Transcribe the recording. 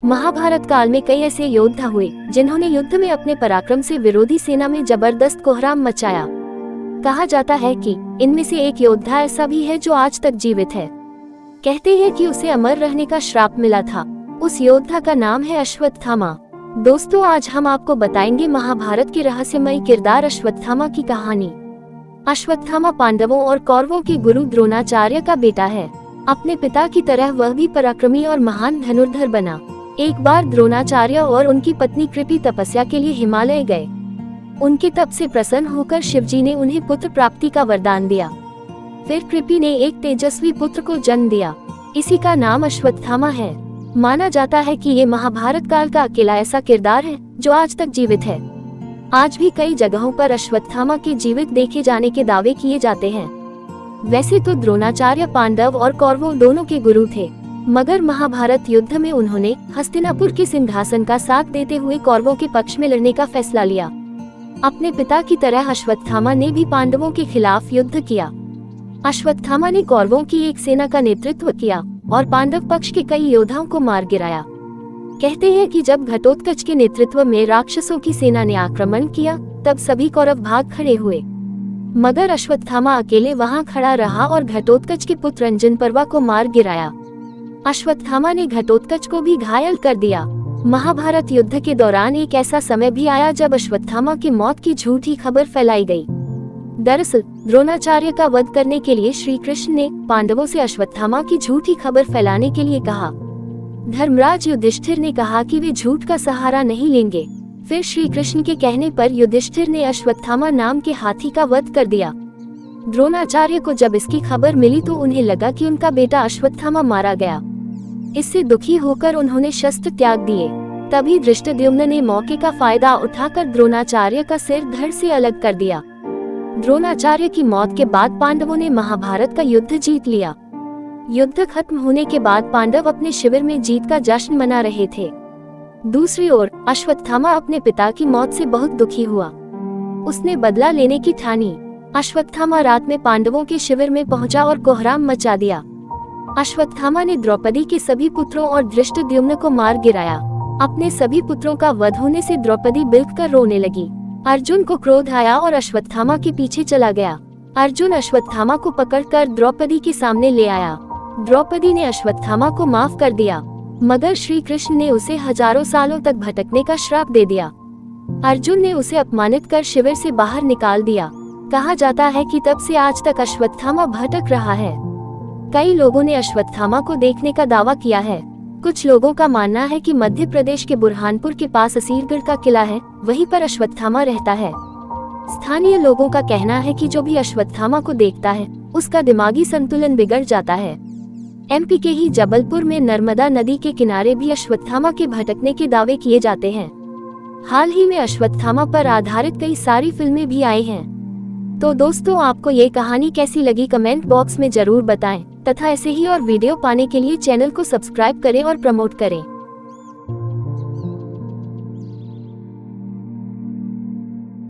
महाभारत काल में कई ऐसे योद्धा हुए जिन्होंने युद्ध में अपने पराक्रम से विरोधी सेना में जबरदस्त कोहराम मचाया। कहा जाता है कि इनमें से एक योद्धा ऐसा भी है जो आज तक जीवित है। कहते हैं कि उसे अमर रहने का श्राप मिला था। उस योद्धा का नाम है अश्वत्थामा। दोस्तों, आज हम आपको बताएंगे महाभारत के रहस्यमय किरदार अश्वत्थामा की कहानी। अश्वत्थामा पांडवों और कौरवों के गुरु द्रोणाचार्य का बेटा है। अपने पिता की तरह वह भी पराक्रमी और महान धनुर्धर बना। एक बार द्रोणाचार्य और उनकी पत्नी कृपि तपस्या के लिए हिमालय गए। उनके तप से प्रसन्न होकर शिवजी ने उन्हें पुत्र प्राप्ति का वरदान दिया। फिर कृपि ने एक तेजस्वी पुत्र को जन्म दिया। इसी का नाम अश्वत्थामा है। माना जाता है कि ये महाभारत काल का अकेला ऐसा किरदार है जो आज तक जीवित है। आज भी कई जगहों पर अश्वत्थामा के जीवित देखे जाने के दावे किए जाते हैं। वैसे तो द्रोणाचार्य पांडव और कौरवों दोनों के गुरु थे, मगर महाभारत युद्ध में उन्होंने हस्तिनापुर के सिंहासन का साथ देते हुए कौरवों के पक्ष में लड़ने का फैसला लिया। अपने पिता की तरह अश्वत्थामा ने भी पांडवों के खिलाफ युद्ध किया। अश्वत्थामा ने कौरवों की एक सेना का नेतृत्व किया और पांडव पक्ष के कई योद्धाओं को मार गिराया। कहते हैं कि जब घटोत्कच के नेतृत्व में राक्षसों की सेना ने आक्रमण किया, तब सभी कौरव भाग खड़े हुए, मगर अश्वत्थामा अकेले वहां खड़ा रहा और घटोत्कच के पुत्र अंजनपर्वा को मार गिराया। अश्वत्थामा ने घटोत्कच को भी घायल कर दिया। महाभारत युद्ध के दौरान एक ऐसा समय भी आया जब अश्वत्थामा की मौत की झूठी खबर फैलाई गई। दरअसल द्रोणाचार्य का वध करने के लिए श्री कृष्ण ने पांडवों से अश्वत्थामा की झूठी खबर फैलाने के लिए कहा। धर्मराज युधिष्ठिर ने कहा कि वे झूठ का सहारा नहीं लेंगे। फिर श्री कृष्ण के कहने पर युधिष्ठिर ने अश्वत्थामा नाम के हाथी का वध कर दिया। द्रोणाचार्य को जब इसकी खबर मिली तो उन्हें लगा कि उनका बेटा अश्वत्थामा मारा गया। इससे दुखी होकर उन्होंने शस्त्र त्याग दिए। तभी धृष्टद्युम्न ने मौके का फायदा उठाकर द्रोणाचार्य का सिर धड़ से अलग कर दिया। द्रोणाचार्य की मौत के बाद पांडवों ने महाभारत का युद्ध जीत लिया। युद्ध खत्म होने के बाद पांडव अपने शिविर में जीत का जश्न मना रहे थे। दूसरी ओर अश्वत्थामा अपने पिता की मौत से बहुत दुखी हुआ। उसने बदला लेने की ठानी। अश्वत्थामा रात में पांडवों के शिविर में पहुंचा और कोहराम मचा दिया। अश्वत्थामा ने द्रौपदी के सभी पुत्रों और धृष्टद्युम्न को मार गिराया। अपने सभी पुत्रों का वध होने से द्रौपदी बिलखकर रोने लगी। अर्जुन को क्रोध आया और अश्वत्थामा के पीछे चला गया। अर्जुन अश्वत्थामा को पकड़कर द्रौपदी के सामने ले आया। द्रौपदी ने अश्वत्थामा को माफ कर दिया, मगर श्री कृष्ण ने उसे हजारों सालों तक भटकने का श्राप दे दिया। अर्जुन ने उसे अपमानित कर शिविर से बाहर निकाल दिया। कहा जाता है कि तब से आज तक अश्वत्थामा भटक रहा है। कई लोगों ने अश्वत्थामा को देखने का दावा किया है। कुछ लोगों का मानना है कि मध्य प्रदेश के बुरहानपुर के पास असीरगढ़ का किला है, वहीं पर अश्वत्थामा रहता है। स्थानीय लोगों का कहना है कि जो भी अश्वत्थामा को देखता है उसका दिमागी संतुलन बिगड़ जाता है। एमपी के ही जबलपुर में नर्मदा नदी के किनारे भी अश्वत्थामा के भटकने के दावे किए जाते हैं। हाल ही में अश्वत्थामा पर आधारित कई सारी फिल्में भी आई हैं। तो दोस्तों, आपको ये कहानी कैसी लगी कमेंट बॉक्स में जरूर बताएं, तथा ऐसे ही और वीडियो पाने के लिए चैनल को सब्सक्राइब करें और प्रमोट करें।